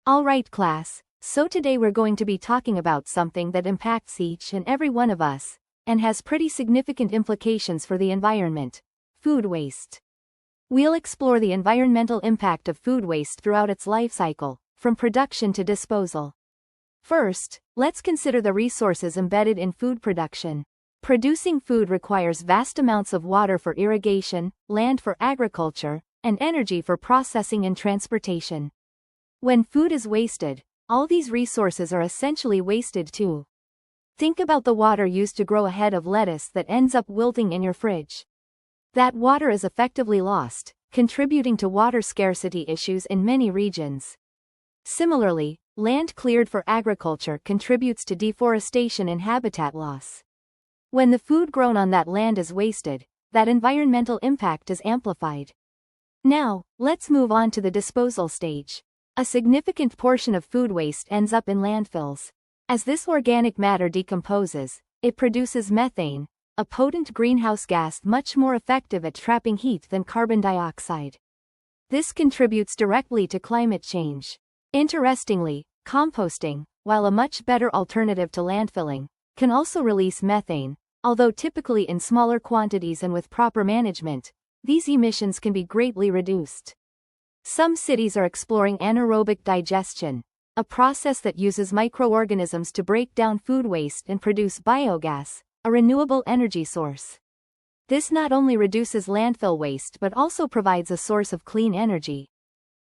Alright class, so today we're going to be talking about something that impacts each and every one of us, and has pretty significant implications for the environment: food waste. We'll explore the environmental impact of food waste throughout its life cycle, from production to disposal. First, let's consider the resources embedded in food production. Producing food requires vast amounts of water for irrigation, land for agriculture, and energy for processing and transportation. When food is wasted, all these resources are essentially wasted too. Think about the water used to grow a head of lettuce that ends up wilting in your fridge. That water is effectively lost, contributing to water scarcity issues in many regions. Similarly, land cleared for agriculture contributes to deforestation and habitat loss. When the food grown on that land is wasted, that environmental impact is amplified. Now, let's move on to the disposal stage. A significant portion of food waste ends up in landfills. As this organic matter decomposes, it produces methane, a potent greenhouse gas much more effective at trapping heat than carbon dioxide. This contributes directly to climate change. Interestingly, composting, while a much better alternative to landfilling, can also release methane, although typically in smaller quantities and with proper management, these emissions can be greatly reduced. Some cities are exploring anaerobic digestion, a process that uses microorganisms to break down food waste and produce biogas, a renewable energy source. This not only reduces landfill waste but also provides a source of clean energy.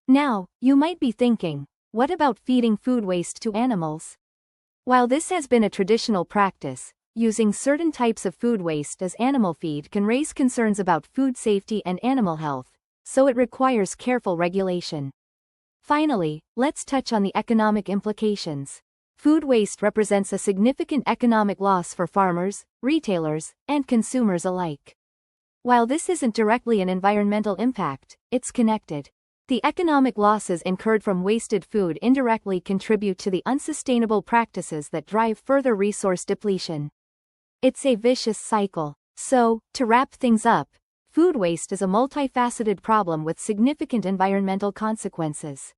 Now, you might be thinking, what about feeding food waste to animals? While this has been a traditional practice, using certain types of food waste as animal feed can raise concerns about food safety and animal health, so it requires careful regulation. Finally, let's touch on the economic implications. Food waste represents a significant economic loss for farmers, retailers, and consumers alike. While this isn't directly an environmental impact, it's connected. The economic losses incurred from wasted food indirectly contribute to the unsustainable practices that drive further resource depletion. It's a vicious cycle. So, to wrap things up, food waste is a multifaceted problem with significant environmental consequences.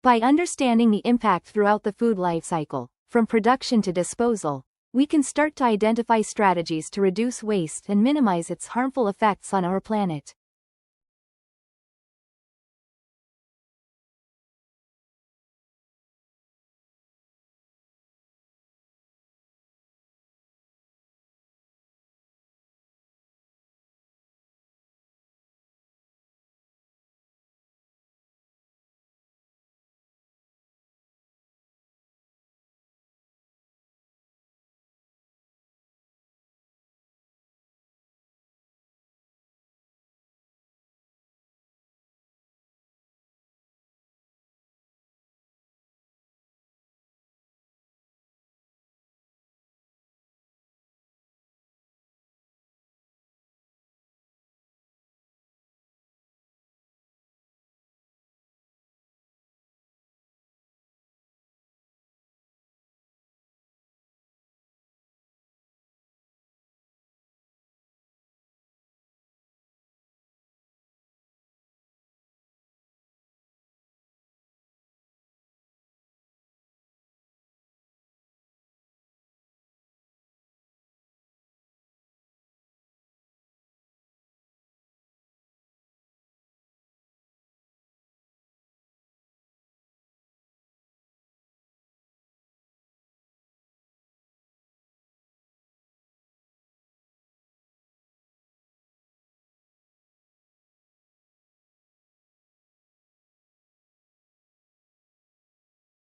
By understanding the impact throughout the food life cycle, from production to disposal, we can start to identify strategies to reduce waste and minimize its harmful effects on our planet.